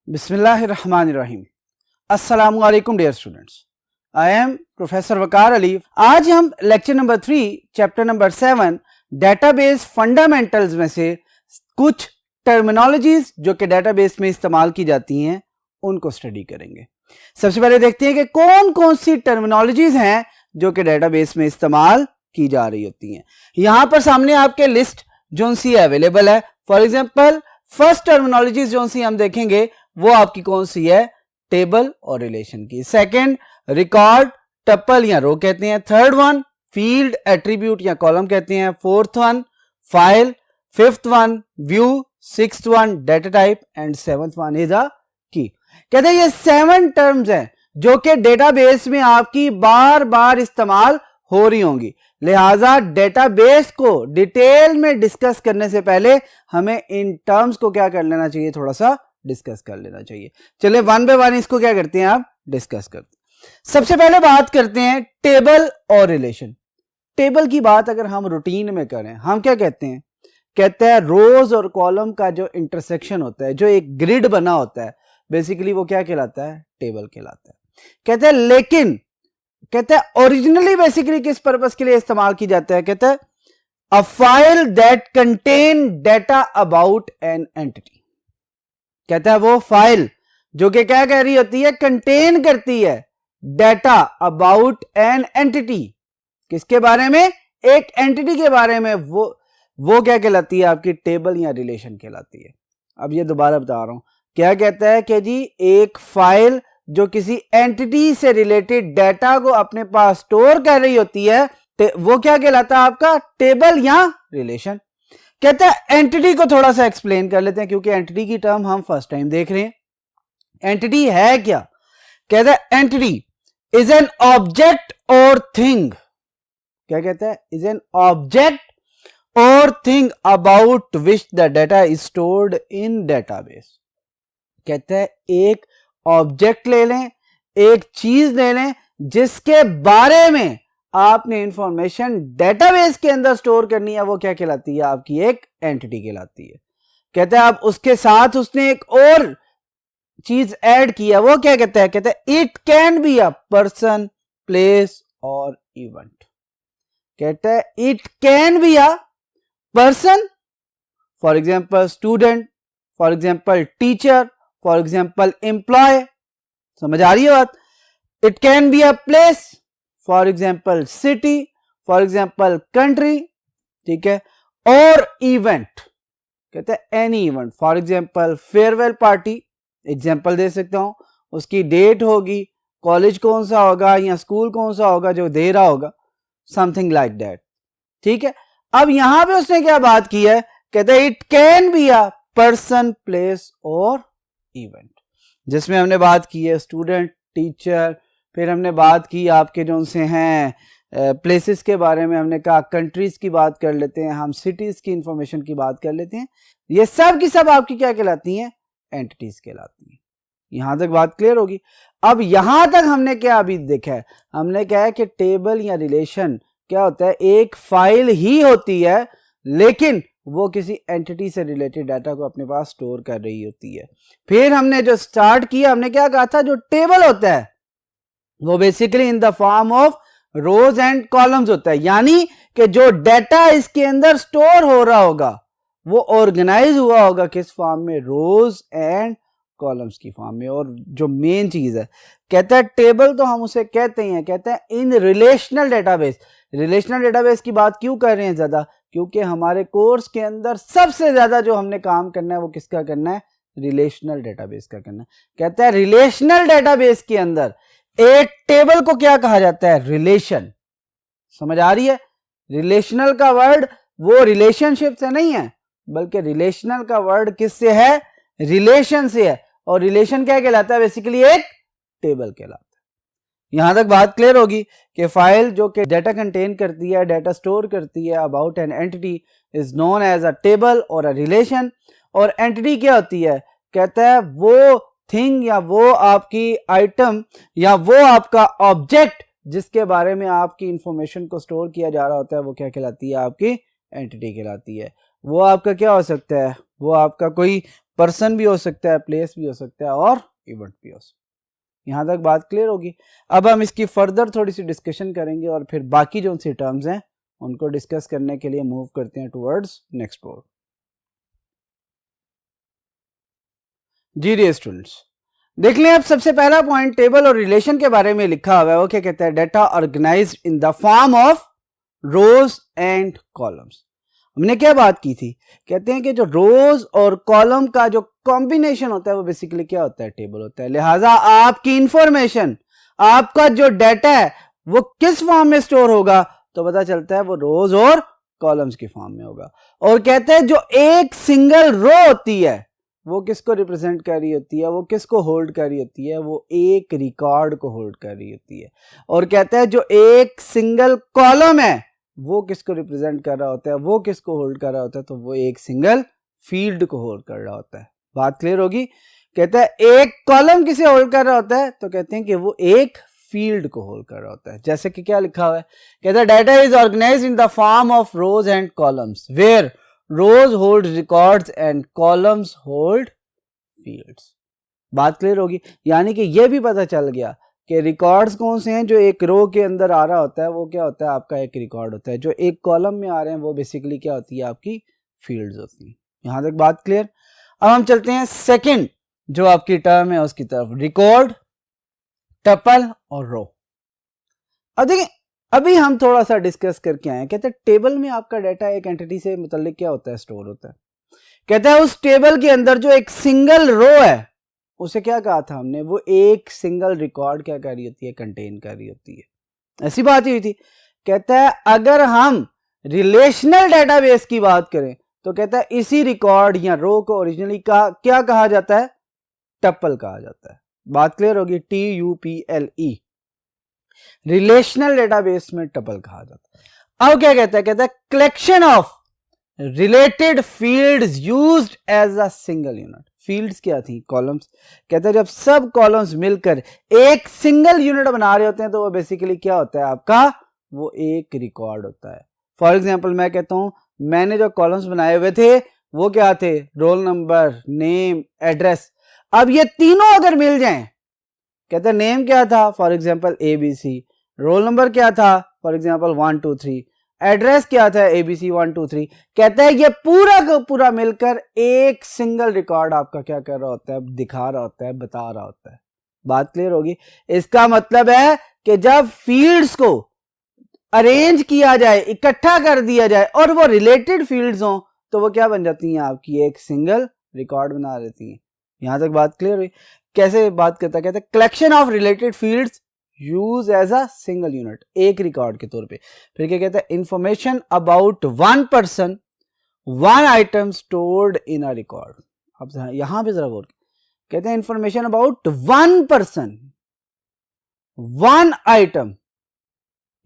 बिस्मिल्लाहिर्रहमानिर्रहीम। अस्सलामुअलैकुम dear students, I am professor Waqar Ali. आज हम lecture number 3 chapter number 7 database fundamentals में से कुछ टर्मिनोलॉजीज जो कि डेटाबेस में इस्तेमाल की जाती हैं उनको स्टडी करेंगे। सबसे पहले देखते हैं कि कौन कौन सी टर्मिनोलॉजीज हैं जो कि डेटाबेस में इस्तेमाल की जा रही होती हैं। यहां पर सामने आपके लिस्ट जो सी अवेलेबल है। फॉर एग्जांपल फर्स्ट टर्मिनोलॉजी जो सी हम देखेंगे वो आपकी कौन सी है, टेबल और रिलेशन की। सेकंड रिकॉर्ड, टपल या रो कहते हैं। थर्ड वन फील्ड, एट्रीब्यूट या कॉलम कहते हैं। Fourth one file, fifth one view, sixth one data type and seventh one is a की। कहते हैं ये 7 टर्म्स हैं जो कि डेटाबेस में आपकी बार बार इस्तेमाल हो रही होंगी। लिहाजा डेटाबेस को डिटेल में डिस्कस करने से पहले हमें इन टर्म्स को क्या कर लेना चाहिए, थोड़ा सा डिस्कस कर लेना चाहिए। चलिए वन बाय वन इसको क्या करते हैं, आप डिस्कस करते हैं। सबसे पहले बात करते हैं टेबल और रिलेशन। टेबल की बात अगर हम रूटीन में करें, हम क्या कहते हैं, कहते हैं रोज और कॉलम का जो इंटरसेक्शन होता है, जो एक ग्रिड बना होता है, बेसिकली वो क्या कहलाता है, टेबल कहलाता है। कहते हैं लेकिन कहते हैं ओरिजिनली बेसिकली किस पर्पस के लिए इस्तेमाल की जाता है, कहते हैं a file that contain data about an entity. कहता है वो फाइल जो कि क्या कह रही होती है, कंटेन करती है डेटा अबाउट एन एंटिटी। किसके बारे में, एक एंटिटी के बारे में। वो क्या कहलाती है, आपकी टेबल या रिलेशन कहलाती है। अब ये दोबारा बता रहा हूं, क्या कहता है कि जी एक फाइल जो किसी एंटिटी से रिलेटेड डेटा को अपने पास स्टोर कर रही होती है, वो क्या कहलाता है आपका, टेबल या रिलेशन। कहता है एंटिटी को थोड़ा सा एक्सप्लेन कर लेते हैं क्योंकि एंटिटी की टर्म हम फर्स्ट टाइम देख रहे हैं। एंटिटी है क्या, कहता है एंटिटी इज एन ऑब्जेक्ट और थिंग। क्या कहता है, इज एन ऑब्जेक्ट और thing about which the data is stored in database. कहता है एक ऑब्जेक्ट ले लें, एक चीज ले लें जिसके बारे में आपने इंफॉर्मेशन डेटाबेस के अंदर स्टोर करनी है, वो क्या कहलाती है, आपकी एक एंटिटी कहलाती है। कहता है अब उसके साथ उसने एक और चीज ऐड किया, वो क्या कहता है, कहता है it can be a person, place और इवेंट। कहता है it can be a person, for example student, for example teacher, for example employ. समझ आ रही है बात। It can be a place, for example city, for example country, ठीक है। और इवेंट, कहते हैं any event, for example farewell party, example दे सकता हूं, उसकी डेट होगी, कॉलेज कौन सा होगा या स्कूल कौन सा होगा जो दे रहा होगा, समथिंग लाइक दैट, ठीक है। अब यहां पे उसने क्या बात की है, कहते हैं it can be a person, place और इवेंट, जिसमें हमने बात की है स्टूडेंट, टीचर, फिर हमने बात की आपके जो से हैं प्लेसेस के बारे में, हमने कहा कंट्रीज की बात कर लेते हैं, हम सिटीज की इंफॉर्मेशन की बात कर लेते हैं। ये सब की सब आपकी क्या कहलाती हैं, एंटिटीज कहलाती हैं। यहां तक बात क्लियर होगी। अब यहां तक हमने क्या अभी देखा है, हमने क्या है कि टेबल या रिलेशन क्या होता है, एक फाइल ही होती है लेकिन वो किसी एंटिटी से रिलेटेड डाटा को अपने पास स्टोर कर रही होती है। फिर हमने जो स्टार्ट किया, हमने क्या कहा था, जो टेबल होता है वो basically in the form of rows and columns होता है, यानी कि जो डेटा इसके अंदर स्टोर हो रहा होगा वो ऑर्गेनाइज हुआ होगा किस फॉर्म में, रोज एंड कॉलम्स की फॉर्म में। और जो मेन चीज है, कहता है टेबल तो हम उसे कहते हैं, कहते हैं in relational database. Relational database की बात क्यों कर रहे हैं ज्यादा, क्योंकि हमारे कोर्स के अंदर सबसे ज्यादा जो हमने काम करना है वो किसका करना है, रिलेशनल डेटाबेस का करना है। कहता है रिलेशनल डेटाबेस के अंदर एक टेबल को क्या कहा जाता है, रिलेशन। समझ आ रही है। रिलेशनल का वर्ड वो रिलेशनशिप से नहीं है, बल्कि रिलेशनल का वर्ड किससे है, रिलेशन से है। और रिलेशन क्या कहलाता है, बेसिकली एक टेबल कहलाता है। यहां तक बात क्लियर होगी कि फाइल जो कि डेटा कंटेन करती है, डेटा स्टोर करती है about an entity is known as a table और अ रिलेशन। और एंटिटी क्या होती है, कहता है वो थिंग या वो आपकी आइटम या वो आपका ऑब्जेक्ट जिसके बारे में आपकी इंफॉर्मेशन को स्टोर किया जा रहा होता है, वो क्या कहलाती है, आपकी एंटिटी कहलाती है। वो आपका क्या हो सकता है, वो आपका कोई पर्सन भी हो सकता है, प्लेस भी हो सकता है और इवेंट भी हो सकता है। यहां तक बात क्लियर होगी। अब हम इसकी फर्दर थोड़ी सी डिस्कशन करेंगे और फिर बाकी जो सी टर्म्स हैं उनको डिस्कस करने के लिए मूव करते हैं टुवर्ड्स नेक्स्ट बोर्ड। जी डियर स्टूडेंट्स, देख लें अब सबसे पहला पॉइंट टेबल और रिलेशन के बारे में लिखा हुआ है। वो क्या कहता है? Data organized in the form of rows and columns. हमने क्या बात की थी? कहते हैं कि जो रोज और कॉलम का जो कॉम्बिनेशन होता है वो बेसिकली क्या होता है? टेबल होता है। लिहाजा आपकी इंफॉर्मेशन, आपका जो डाटा है वो किस फॉर्म में स्टोर होगा? तो पता चलता है वो रोज और कॉलम्स की फॉर्म में होगा। और कहते हैं जो एक सिंगल रो होती है वो किसको रिप्रेजेंट कर रही होती है? वो किसको होल्ड कर रही होती है? वो एक रिकॉर्ड को होल्ड कर रही होती है। और कहते हैं जो एक सिंगल कॉलम है वो किसको रिप्रेजेंट कर रहा होता है? वो किसको होल्ड कर रहा होता है? तो वो एक सिंगल फील्ड को होल्ड कर रहा होता है। बात क्लियर होगी? कहता है एक कॉलम किसे होल्ड कर रहा होता है? तो कहते हैं कि वो एक फील्ड को होल्ड कर रहा होता है। जैसे कि क्या लिखा हुआ है? कहता है data is organized in the form of rows and columns where rows hold records and columns hold fields. बात क्लियर होगी? यानी कि यह भी पता चल गया कि रिकॉर्ड्स कौन से हैं। जो एक रो के अंदर आ रहा होता है वो क्या होता है? आपका एक रिकॉर्ड होता है। जो एक कॉलम में आ रहे हैं वो बेसिकली क्या होती है? आपकी फील्ड्स होती है। यहां तक बात क्लियर। अब हम चलते हैं सेकंड जो आपकी टर्म है उसकी तरफ, रिकॉर्ड, टपल और रो। अब देखिए अभी हम थोड़ा सा डिस्कस करके आए। कहते हैं टेबल में आपका डाटा एक एंटिटी से मुतल्लिक क्या होता है? स्टोर होता है। कहता है उस टेबल के अंदर जो एक सिंगल रो है उसे क्या कहा था हमने? वो एक सिंगल रिकॉर्ड क्या कर रही होती है? कंटेन कर रही होती है। ऐसी बात ही हुई थी। कहता है अगर हम रिलेशनल डेटाबेस की बात करें तो कहता है इसी रिकॉर्ड या रो को ओरिजिनली क्या कहा जाता है? टपल कहा जाता है। बात क्लियर होगी? TUPLE। रिलेशनल डेटाबेस में टपल कहा जाता है। अब क्या कहता है? कहता है collection of related fields used as a single unit. Fields क्या थी? कॉलम्स। कहता है जब सब कॉलम्स मिलकर एक सिंगल यूनिट बना रहे होते हैं तो वो बेसिकली क्या होता है आपका? वो एक रिकॉर्ड होता है। फॉर एग्जाम्पल मैं कहता हूं मैंने जो कॉलम्स बनाए हुए थे वो क्या थे? Roll number, name, address. अब ये तीनों अगर मिल जाएं, कहता है नेम क्या था? For example ABC। Roll number क्या था? For example 1 2 3। एड्रेस क्या था? ABC 1 2 3। कहता है ये पूरा का पूरा मिलकर एक सिंगल रिकॉर्ड आपका क्या कर रहा होता है? दिखा रहा होता है, बता रहा होता है। बात क्लियर होगी? इसका मतलब है कि जब फील्ड्स को अरेंज किया जाए, इकट्ठा कर दिया जाए और वो रिलेटेड फील्ड्स हों तो वो क्या बन जाती हैं? आपकी एक सिंगल रिकॉर्ड बना देती हैं। यहां तक बात क्लियर हुई? कैसे बात करता है? कहता है collection of related fields use as a single unit, एक रिकॉर्ड के तौर पे। फिर क्या कहता है? Information about one person, one item stored in a record. अब यहां पे जरा गौर, कहते हैं information about one person, one item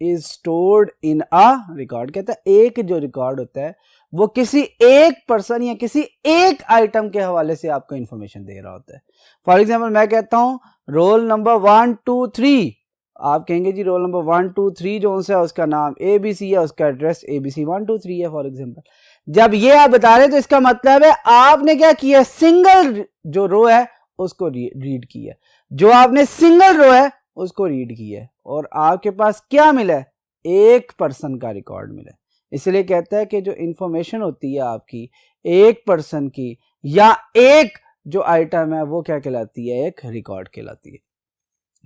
is stored in a record. कहता है एक जो रिकॉर्ड होता है वो किसी एक पर्सन या किसी एक आइटम के हवाले से आपको इंफॉर्मेशन दे रहा होता है। फॉर एग्जाम्पल मैं कहता हूं रोल नंबर 1 2 3। आप कहेंगे जी रोल नंबर 1 2 3 जो है उसका नाम ABC है, उसका एड्रेस ABC 1 2 3 है फॉर एग्जाम्पल। जब ये आप बता रहे तो इसका मतलब है आपने क्या किया? सिंगल जो रो है उसको रीड किया। जो आपने सिंगल रो है उसको रीड किया और आपके पास क्या मिला है? एक पर्सन का रिकॉर्ड मिला। इसलिए कहता है कि जो इंफॉर्मेशन होती है आपकी एक पर्सन की या एक जो आइटम है वो क्या कहलाती है? एक रिकॉर्ड कहलाती है।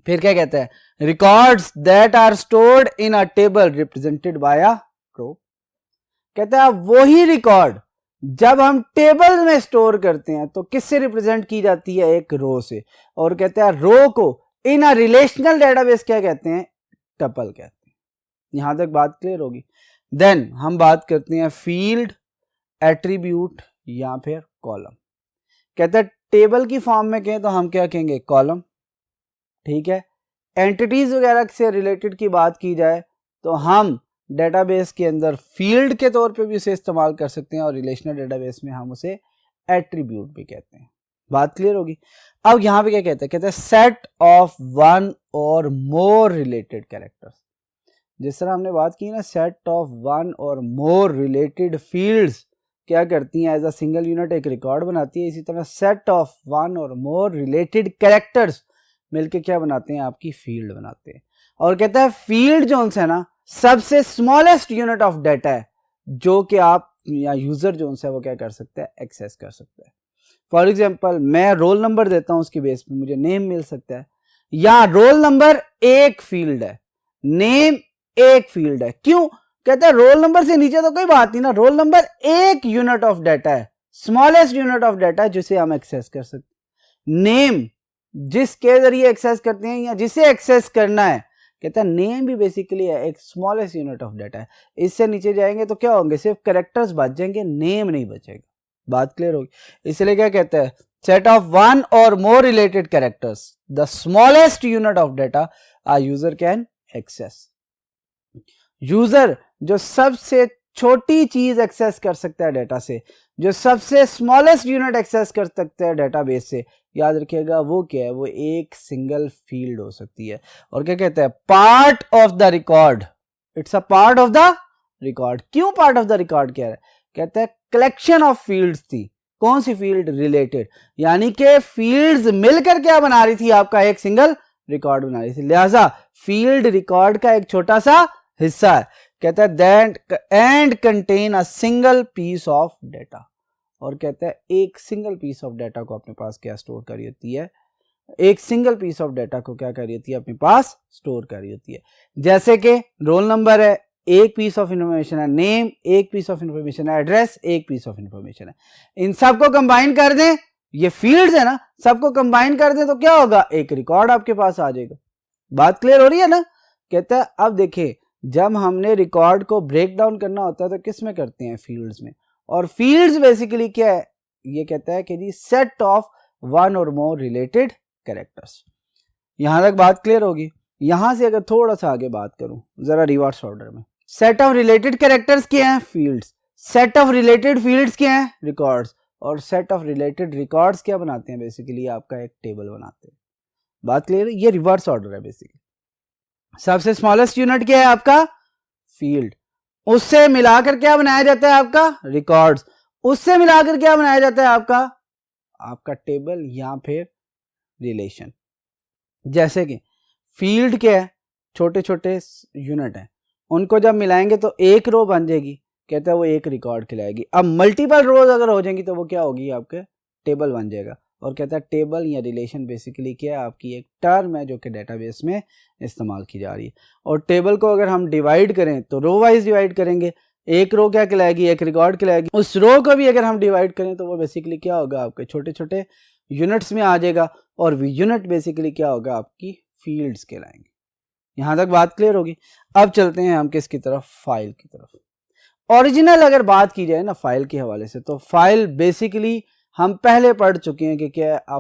फिर क्या कहता है? Records that are stored in a table represented by a row. कहता है वही रिकॉर्ड जब हम टेबल में स्टोर करते हैं तो किससे रिप्रेजेंट की जाती है? एक रो से। और कहता है रो को इन अ रिलेशनल डेटाबेस क्या कहते हैं? टपल कहते हैं। यहां तक बात क्लियर होगी? देन हम बात करते हैं फील्ड, एट्रीब्यूट या फिर कॉलम। कहता है टेबल की फॉर्म में कहें तो हम क्या कहेंगे? कॉलम। ठीक है। एंटिटीज वगैरह से रिलेटेड की बात की जाए तो हम डेटाबेस के अंदर फील्ड के तौर पे भी उसे इस्तेमाल कर सकते हैं और रिलेशनल डेटाबेस में हम उसे एट्रीब्यूट भी कहते हैं। बात क्लियर होगी? अब यहां पे क्या कहते हैं? कहते हैं सेट ऑफ वन और मोर रिलेटेड कैरेक्टर्स। जिस तरह हमने बात की ना सेट ऑफ वन और मोर रिलेटेड फील्ड्स, क्या करती हैं, एज अ सिंगल यूनिट एक रिकॉर्ड बनाती है। इसी तरह सेट ऑफ वन और मोर रिलेटेड कैरेक्टर्स मिलके क्या बनाते हैं, आपकी फील्ड बनाते हैं। और कहता है फील्ड जो है ना सबसे स्मॉलेस्ट यूनिट ऑफ डाटा है जो कि आप या यूजर जो है वो क्या कर सकता है, एक्सेस कर सकता है। फॉर एग्जाम्पल मैं रोल नंबर देता हूं, उसकी बेस पे मुझे नेम मिल सकता है, या रोल नंबर एक फील्ड है, नेम एक फील्ड है। क्यों, कहता है रोल नंबर से नीचे तो कोई बात नहीं ना, रोल नंबर एक यूनिट ऑफ डाटा है, स्मॉलेस्ट यूनिट ऑफ डाटा है जिसे हम एक्सेस कर सकते। नेम जिसके जरिए एक्सेस करते हैं या जिसे एक्सेस करना है, कहता है नेम भी बेसिकली है एक स्मॉलेस्ट यूनिट ऑफ डाटा है। इससे नीचे जाएंगे तो क्या होंगे, सिर्फ कैरेक्टर्स बच जाएंगे, नेम नहीं बचेगा। बात क्लियर होगी। इसलिए क्या कहता है, सेट ऑफ वन और more related characters the smallest unit of data a user can access. User जो सबसे छोटी चीज एक्सेस कर सकता है डाटा से, जो सबसे स्मॉलेस्ट यूनिट एक्सेस कर सकता है डाटाबेस से, याद रखिएगा वो क्या है, वो एक सिंगल फील्ड हो सकती है। और क्या कहता है, part of the record, it's a part of the record. क्यों पार्ट ऑफ द रिकॉर्ड कह रहा है, कहता है कलेक्शन ऑफ फील्ड्स थी। कौन सी फील्ड, रिलेटेड, यानी कि फील्ड्स मिलकर क्या बना रही थी, आपका एक सिंगल रिकॉर्ड बना रही थी। लिहाजा फील्ड रिकॉर्ड का एक छोटा सा हिस्सा है। कहता है that and contain a single piece of data. और कहता है एक सिंगल पीस ऑफ डाटा को अपने पास क्या स्टोर करी होती है, एक सिंगल पीस ऑफ डाटा को क्या करी होती है, अपने पास स्टोर करी होती है। जैसे कि रोल नंबर है, एक पीस ऑफ इंफॉर्मेशन है, नेम एक पीस ऑफ इंफॉर्मेशन है, एड्रेस एक पीस ऑफ इंफॉर्मेशन है। इन सबको कंबाइन कर दें, ये फील्ड्स है ना, सबको कंबाइन कर दें तो क्या होगा, एक रिकॉर्ड आपके पास आ जाएगा। बात क्लियर हो रही है ना। कहता है अब देखिए, जब हमने रिकॉर्ड को ब्रेक डाउन करना होता है तो किस में करते हैं, फील्ड्स में। और फील्ड्स बेसिकली क्या है, ये कहता है कि जी सेट ऑफ वन और मोर रिलेटेड कैरेक्टर्स। यहां तक बात क्लियर होगी। यहां से अगर थोड़ा सा आगे बात करूं जरा रिवर्स ऑर्डर में, सेट ऑफ रिलेटेड कैरेक्टर्स क्या हैं, fields. Set of related fields क्या हैं, रिकॉर्ड्स। और सेट ऑफ रिलेटेड रिकॉर्ड्स क्या बनाते हैं, बेसिकली आपका एक टेबल बनाते हैं। बात क्लियर है, ये रिवर्स ऑर्डर है बेसिकली। सबसे स्मॉलेस्ट यूनिट क्या है आपका, फील्ड। उससे मिलाकर क्या बनाया जाता है आपका, रिकॉर्ड्स। उससे मिलाकर क्या बनाया जाता है आपका टेबल या फिर रिलेशन। जैसे कि फील्ड क्या है, छोटे छोटे यूनिट हैं, उनको जब मिलाएंगे तो एक रो बन जाएगी, कहता है वो एक रिकॉर्ड कहलाएगी। अब मल्टीपल रोज अगर हो जाएंगी तो वो क्या होगी, आपके टेबल बन जाएगा। और कहता है टेबल या रिलेशन बेसिकली क्या है, आपकी एक टर्म है जो कि डेटाबेस में इस्तेमाल की जा रही है। और टेबल को अगर हम डिवाइड करें तो रो वाइज डिवाइड करेंगे, एक रो क्या कहलाएगी, एक रिकॉर्ड कहलाएगी। उस रो को भी अगर हम डिवाइड करें तो वो बेसिकली क्या होगा, आपके छोटे छोटे यूनिट्स में आ जाएगा। और यूनिट बेसिकली क्या होगा, आपकी फील्ड्स कहलाएंगे। यहां तक बात क्लियर होगी। अब चलते हैं हम किसकी तरफ, फाइल की तरफ। ओरिजिनल अगर बात की जाए ना फाइल के हवाले से, तो फाइल बेसिकली हम पहले पढ़ चुके हैं कि क्या है, a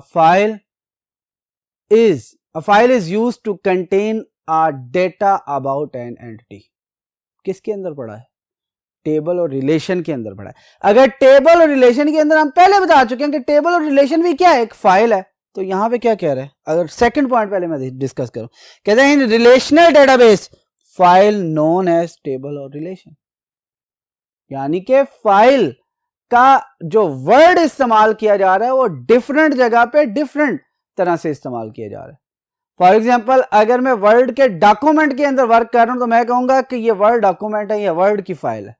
file is used to contain a data about an entity. किसके अंदर पढ़ा है, टेबल और रिलेशन के अंदर पढ़ा है। अगर टेबल और रिलेशन के अंदर हम पहले बता चुके हैं कि टेबल और रिलेशन भी क्या है, एक फाइल है। तो यहां पे क्या कह रहा है, अगर सेकंड पॉइंट पहले मैं डिस्कस करूं, कहते हैं in relational database file known as table और रिलेशन। यानी कि फाइल का जो वर्ड इस्तेमाल किया जा रहा है वो डिफरेंट जगह पे डिफरेंट तरह से इस्तेमाल किया जा रहा है। फॉर एग्जाम्पल अगर मैं वर्ड के डॉक्यूमेंट के अंदर वर्क कर रहा हूं तो मैं कहूंगा कि ये वर्ड डॉक्यूमेंट है, ये वर्ड की फाइल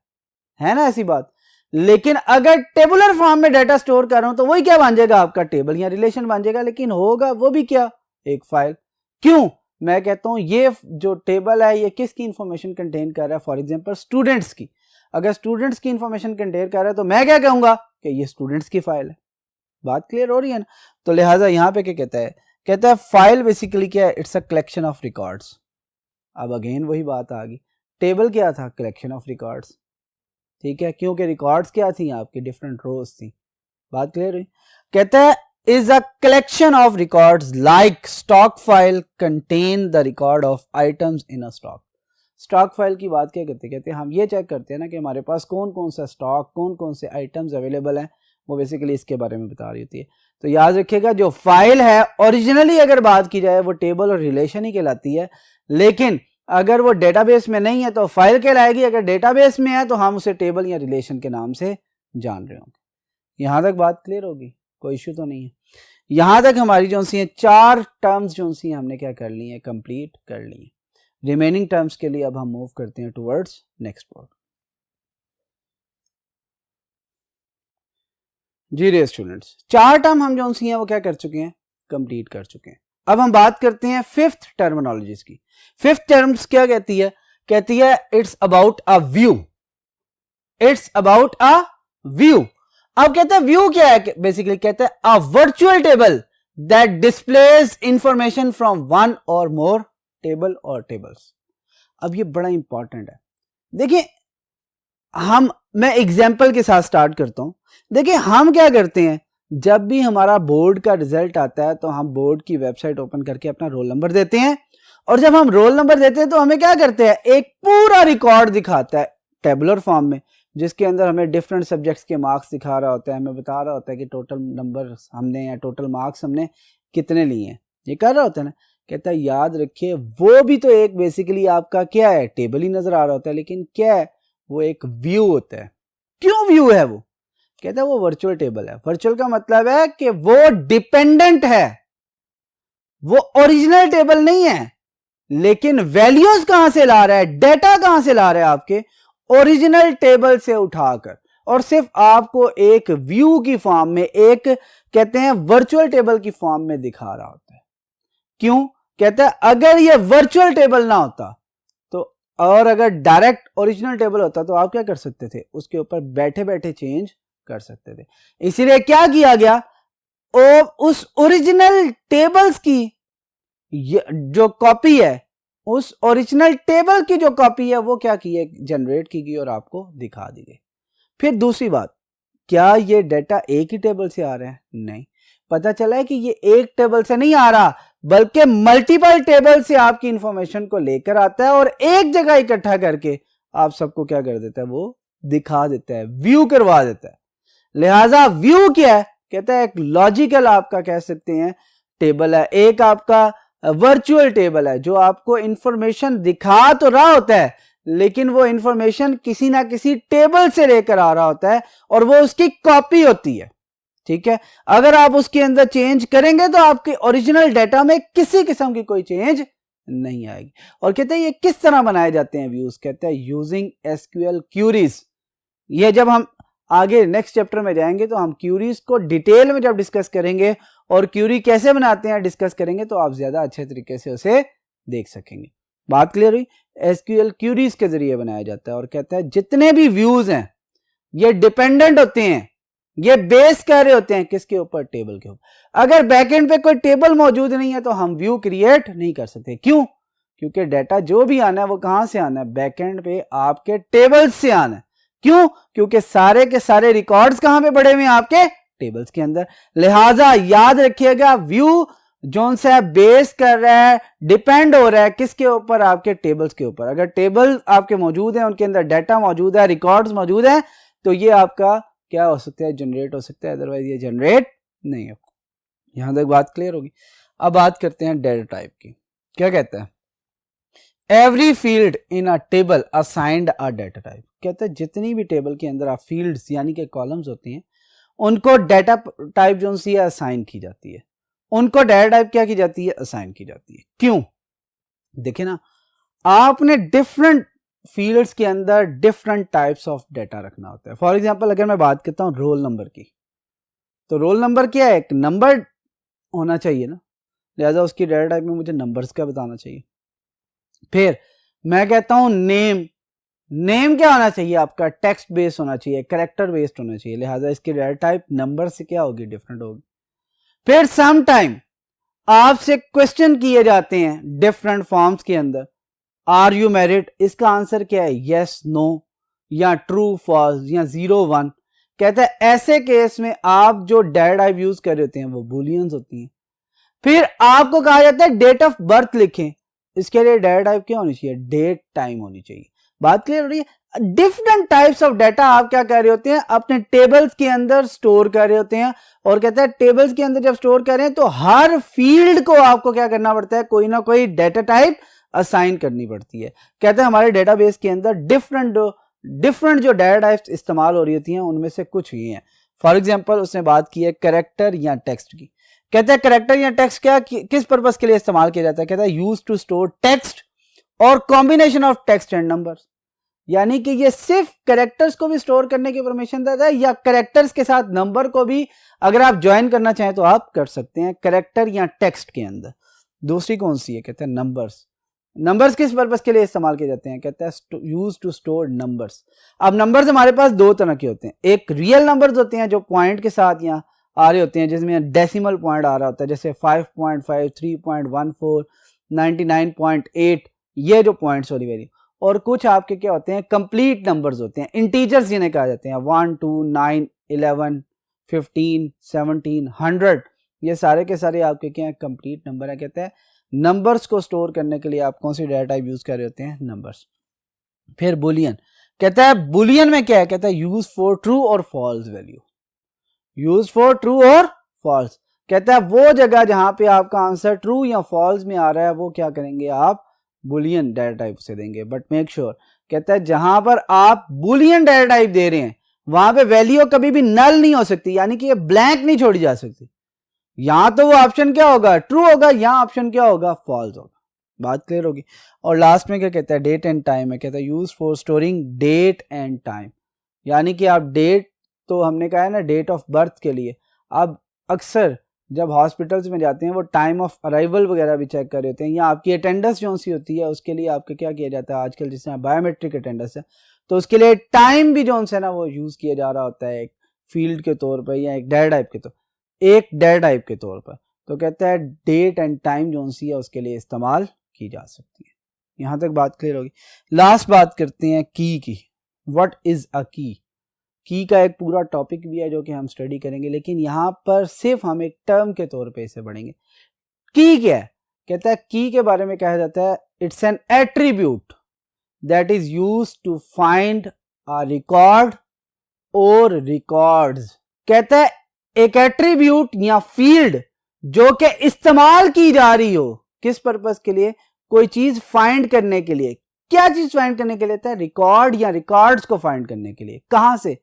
है ना, ऐसी बात। लेकिन अगर टेबुलर फॉर्म में डाटा स्टोर कर रहा हूं तो वही क्या बन जाएगा, आपका टेबल या रिलेशन बन जाएगा, लेकिन होगा वो भी क्या, एक फाइल। क्यों, मैं कहता हूं ये जो टेबल है ये किसकी इंफॉर्मेशन कंटेन कर रहा है, फॉर एग्जाम्पल स्टूडेंट्स की। अगर स्टूडेंट्स की इंफॉर्मेशन कंटेन कर रहा है तो मैं क्या कहूंगा कि ये स्टूडेंट्स की फाइल है। बात क्लियर हो रही है ना। तो लिहाजा यहां पे क्या कहता है फाइल बेसिकली क्या है, it's a collection of records. अब अगेन वही बात आ गई, टेबल क्या था, कलेक्शन ऑफ रिकॉर्ड्स, ठीक है, क्योंकि रिकॉर्ड्स क्या थी, आपकी डिफरेंट रोज थी। बात क्लियर हुई। कहता है is a collection of records like stock file contain the record of items in a stock. Stock file की बात क्या करते हैं, कहते हैं हम ये चेक करते हैं ना कि हमारे पास कौन कौन सा स्टॉक, कौन कौन से आइटम्स अवेलेबल हैं, वो बेसिकली इसके बारे में बता रही होती है। तो याद रखिएगा जो फाइल है ओरिजिनली अगर बात की जाए वो टेबल और रिलेशन ही कहलाती है, लेकिन अगर वो डेटाबेस में नहीं है तो फाइल कहलाएगी। अगर डेटाबेस में है तो हम उसे टेबल या रिलेशन के नाम से जान रहे होंगे। यहां तक बात क्लियर होगी, कोई इश्यू तो नहीं है। यहां तक हमारी जो सी है 4 टर्म्स जो सी हमने क्या कर ली है, कंप्लीट कर ली है। रिमेनिंग टर्म्स के लिए अब हम मूव करते हैं टुवर्ड्स नेक्स्ट पार्ट। जी डियर स्टूडेंट्स, 4 टर्म हम जो सी हैं वो क्या कर चुके हैं, कंप्लीट कर चुके हैं। अब हम बात करते हैं फिफ्थ टर्मिनोलॉजीज की। फिफ्थ टर्म्स क्या कहती है, कहती है it's about a view, it's about a view. अब कहते हैं व्यू क्या है, बेसिकली कहते हैं a virtual table that displays information from one और मोर टेबल और टेबल्स। अब ये बड़ा इंपॉर्टेंट है। देखिए मैं एग्जाम्पल के साथ स्टार्ट करता हूं। देखिए हम क्या करते हैं, जब भी हमारा बोर्ड का रिजल्ट आता है तो हम बोर्ड की वेबसाइट ओपन करके अपना रोल नंबर देते हैं, और जब हम रोल नंबर देते हैं तो हमें क्या करते हैं, एक पूरा रिकॉर्ड दिखाता है टेबुलर फॉर्म में, जिसके अंदर हमें डिफरेंट सब्जेक्ट्स के मार्क्स दिखा रहा होता है, हमें बता रहा होता है कि टोटल नंबर हमने या टोटल मार्क्स हमने कितने लिए हैं, ये कर रहा होता है ना। कहता है याद रखिए वो भी तो एक बेसिकली आपका क्या है, टेबल ही नजर आ रहा होता है, लेकिन क्या है वो एक व्यू होता है। क्यों व्यू है वो, कहता है वो वर्चुअल टेबल है। वर्चुअल का मतलब है कि वो डिपेंडेंट है, वो ओरिजिनल टेबल नहीं है, लेकिन वैल्यूज कहां से ला रहा है, डेटा कहां से ला रहा है, आपके ओरिजिनल टेबल से उठाकर, और सिर्फ आपको एक व्यू की फॉर्म में, एक कहते हैं वर्चुअल टेबल की फॉर्म में दिखा रहा होता है। क्यों, कहता है अगर ये वर्चुअल टेबल ना होता तो, और अगर डायरेक्ट ओरिजिनल टेबल होता तो आप क्या कर सकते थे, उसके ऊपर बैठे बैठे चेंज कर सकते थे। इसीलिए क्या किया गया, उस ओरिजिनल टेबल्स की जो कॉपी है, उस ओरिजिनल टेबल की जो कॉपी है वो क्या की है, जनरेट की गई और आपको दिखा दी गई। फिर दूसरी बात, क्या ये डेटा एक ही टेबल से आ रहा है, नहीं, पता चला है कि ये एक टेबल से नहीं आ रहा, बल्कि मल्टीपल टेबल से आपकी इंफॉर्मेशन को लेकर आता है और एक जगह इकट्ठा करके आप सबको क्या कर देता है, वो दिखा देता है, व्यू करवा देता है। लिहाजा व्यू क्या है, कहता है एक लॉजिकल आपका कह सकते हैं टेबल है, एक आपका वर्चुअल टेबल है जो आपको इंफॉर्मेशन दिखा तो रहा होता है, लेकिन वो इंफॉर्मेशन किसी ना किसी टेबल से लेकर आ रहा होता है और वो उसकी कॉपी होती है। ठीक है, अगर आप उसके अंदर चेंज करेंगे तो आपके ओरिजिनल डेटा में किसी किस्म की कोई चेंज नहीं आएगी। और कहते हैं ये किस तरह बनाए जाते हैं व्यूज, कहते हैं यूजिंग एसक्यूएल क्यूरीज। ये जब हम आगे नेक्स्ट चैप्टर में जाएंगे तो हम क्यूरीज को डिटेल में जब डिस्कस करेंगे और क्यूरी कैसे बनाते हैं डिस्कस करेंगे तो आप ज्यादा अच्छे तरीके से उसे देख सकेंगे। बात क्लियर हुई, एसक्यूएल क्यूरीज के जरिए बनाया जाता है। और कहता है जितने भी व्यूज हैं ये डिपेंडेंट होते हैं, ये बेस कर रहे होते हैं किसके ऊपर, टेबल के ऊपर। अगर बैकएंड पे कोई टेबल मौजूद नहीं है तो हम व्यू क्रिएट नहीं कर सकते। क्यों, क्योंकि डाटा जो भी आना है वो कहां से आना है, बैकएंड पे आपके टेबल्स से आना है। क्यों, क्योंकि सारे के सारे रिकॉर्ड्स कहां पे पड़े हुए हैं, आपके टेबल्स के अंदर। लिहाजा याद रखिएगा व्यू जोन से बेस कर रहा है, डिपेंड हो रहा है किसके ऊपर, आपके टेबल्स के ऊपर। अगर टेबल आपके मौजूद है, उनके अंदर डाटा मौजूद है, रिकॉर्ड्स मौजूद है, तो ये आपका क्या हो सकता है, जनरेट हो सकता है, अदरवाइज ये जनरेट नहीं हो। यहां तक बात क्लियर होगी। अब बात करते हैं डेटा टाइप की। क्या कहता है, every field in a table assigned a data type. कहता है जितनी भी टेबल के अंदर आप फील्ड्स यानी कि कॉलम्स होती हैं उनको डेटा टाइप जो सी है असाइन की जाती है, उनको डेटा टाइप क्या की जाती है, असाइन की जाती है। क्यों, देखिए ना, आपने डिफरेंट फील्ड्स के अंदर डिफरेंट टाइप्स ऑफ डेटा रखना होता है। फॉर एग्जांपल अगर मैं बात करता हूं रोल नंबर की, तो रोल नंबर क्या है, एक नंबर होना चाहिए ना, लिहाजा उसकी डेटा टाइप में मुझे नंबर्स का बताना चाहिए। फिर मैं कहता हूं नेम, नेम क्या होना चाहिए आपका, टेक्स्ट बेस्ड होना चाहिए, कैरेक्टर बेस्ड होना चाहिए, लिहाजा इसकी डेटा टाइप नंबर से क्या होगी, डिफरेंट होगी। फिर सम टाइम आपसे क्वेश्चन किए जाते हैं डिफरेंट फॉर्म्स के अंदर, आर यू मैरिड, इसका आंसर क्या है, यस नो, या ट्रू फॉल्स, या 0 1। कहता है ऐसे केस में आप जो डेटा टाइप यूज कर रहे होते हैं वो बुलियंस होती हैं। फिर आपको कहा जाता है डेट ऑफ बर्थ लिखें, इसके लिए डेटा टाइप क्या होनी चाहिए, डेट टाइम होनी चाहिए। बात क्लियर हो रही है। डिफरेंट टाइप्स ऑफ डेटा आप क्या कर रहे होते हैं, अपने टेबल्स के अंदर स्टोर कर रहे होते हैं। और कहता है टेबल्स के अंदर जब स्टोर कर रहे हैं तो हर फील्ड को आपको क्या करना पड़ता है, कोई ना कोई डेटा टाइप असाइन करनी पड़ती है। कहते हैं हमारे डेटाबेस के अंदर डिफरेंट डिफरेंट जो डाटा टाइप्स इस्तेमाल हो रही होती हैं उनमें से कुछ ही हैं। फॉर एग्जांपल उसने बात की है कैरेक्टर या टेक्स्ट की। कहता है कैरेक्टर या टेक्स्ट क्या किस पर्पस के लिए इस्तेमाल किया जाता है? कहता है यूज टू स्टोर टेक्स्ट और combination of text and numbers. यानी कि ये सिर्फ कैरेक्टर्स को भी स्टोर करने की परमिशन देता है या कैरेक्टर्स के साथ नंबर को भी अगर आप ज्वाइन करना चाहें तो आप कर सकते हैं कैरेक्टर या टेक्स्ट के अंदर। दूसरी कौन सी है? कहते हैं नंबर्स। नंबर्स किस पर्पस के लिए इस्तेमाल किए जाते हैं? कहता है यूज टू स्टोर नंबर्स। अब नंबर्स हमारे पास दो तरह के होते हैं, एक रियल नंबर्स होते हैं जो पॉइंट के साथ यहाँ आ रहे होते हैं जिसमें डेसिमल पॉइंट आ रहा होता है, जैसे 5.5, 3.14, 99.8, ये जो पॉइंट्स वाली वेरी। और कुछ आपके क्या होते हैं? कंप्लीट नंबर्स होते हैं, इंटीजर्स जिन्हें कहा जाते हैं, 1, 2, 9, 11, 15, 17, 100, ये सारे के सारे आपके क्या है? कंप्लीट नंबर है। कहते हैं नंबर्स को स्टोर करने के लिए आप कौन सी डाटा टाइप यूज कर रहे होते हैं? नंबर्स। फिर बुलियन। कहता है बुलियन में क्या है? कहता है यूज फॉर ट्रू और false value. Use for true और फॉल्स। कहता है वो जगह जहां पे आपका आंसर ट्रू या फॉल्स में आ रहा है वो क्या करेंगे? आप बुलियन डाटा टाइप से देंगे। बट मेक श्योर, कहता है जहां पर आप बुलियन डाटा टाइप दे रहे हैं वहां पे वैल्यू कभी भी नल नहीं हो सकती, यानी कि ये ब्लैंक नहीं छोड़ी जा सकती। यहां तो वो ऑप्शन क्या होगा? ट्रू होगा, यहां ऑप्शन क्या होगा? फॉल्स होगा। बात क्लियर होगी। और लास्ट में क्या कहता है? डेट एंड टाइम है। कहता है use for storing date and time, यानी कि आप डेट तो हमने कहा है ना डेट ऑफ बर्थ के लिए, अब अक्सर जब हॉस्पिटल्स में जाते हैं वो टाइम ऑफ अराइवल वगैरह भी चेक कर रहे होते हैं, या आपकी अटेंडेंस जो सी होती है उसके लिए आपका क्या किया जाता है आजकल, जिसमें बायोमेट्रिक अटेंडेंस है, तो उसके लिए टाइम भी जो है ना वो यूज किया जा रहा होता है एक फील्ड के तौर पर या एक डाटा टाइप के तौर, एक डाटा टाइप के तौर पर। तो कहता है डेट एंड टाइम जो सी है उसके लिए इस्तेमाल की जा सकती है। यहां तक बात क्लियर होगी। लास्ट बात करते हैं की। व्हाट इज अ की का एक पूरा टॉपिक भी है जो कि हम स्टडी करेंगे, लेकिन यहां पर सिर्फ हम एक टर्म के तौर पे इसे पढ़ेंगे। की क्या है? कहता है की के बारे में कहा जाता है it's an attribute that is used to find a record और रिकॉर्ड्स। कहता है एक एट्रीब्यूट या फील्ड जो कि इस्तेमाल की जा रही हो, किस पर्पस के लिए? कोई चीज फाइंड करने के लिए। क्या चीज फाइंड करने के लिए? था रिकॉर्ड या रिकॉर्ड्स को फाइंड करने के लिए। कहां से?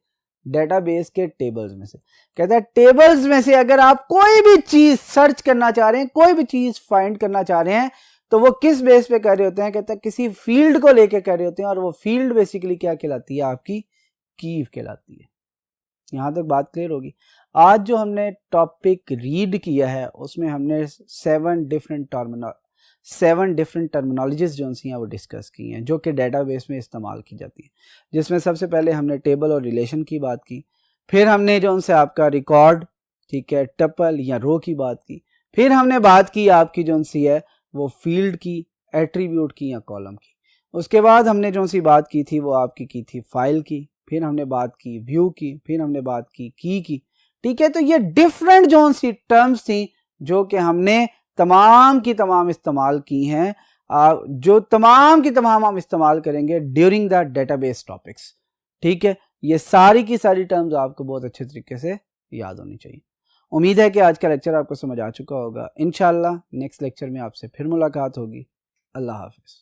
डेटाबेस के टेबल्स में से। कहता है टेबल्स में से अगर आप कोई भी चीज सर्च करना चाह रहे हैं, कोई भी चीज फाइंड करना चाह रहे हैं, तो वो किस बेस पे कर रहे होते हैं? कहता है किसी फील्ड को लेके कर रहे होते हैं, और वो फील्ड बेसिकली क्या कहलाती है? आपकी की कहलाती है। यहां तक बात क्लियर होगी। आज जो हमने टॉपिक रीड किया है उसमें हमने 7 डिफरेंट टर्मिनोलॉजीज जो सी हैं वो डिस्कस की हैं जो कि डेटाबेस में इस्तेमाल की जाती हैं, जिसमें सबसे पहले हमने टेबल और रिलेशन की बात की, फिर हमने जो उनसे आपका रिकॉर्ड, ठीक है, टपल या रो की बात की, फिर हमने बात की आपकी जो सी है वो फील्ड की, एट्रीब्यूट की या कॉलम की। उसके बाद हमने जो सी बात की थी वो आपकी की थी फाइल की, फिर हमने बात की व्यू की, फिर हमने बात की। ठीक है, तो ये डिफरेंट जो सी टर्म्स थी जो कि हमने तमाम की तमाम इस्तेमाल की हैं, जो तमाम की तमाम हम इस्तेमाल करेंगे ड्यूरिंग द डेटाबेस टॉपिक्स। ठीक है, ये सारी की सारी टर्म्स आपको बहुत अच्छे तरीके से याद होनी चाहिए। उम्मीद है कि आज का लेक्चर आपको समझ आ चुका होगा। इंशाल्लाह नेक्स्ट लेक्चर में आपसे फिर मुलाकात होगी। अल्लाह हाफिज।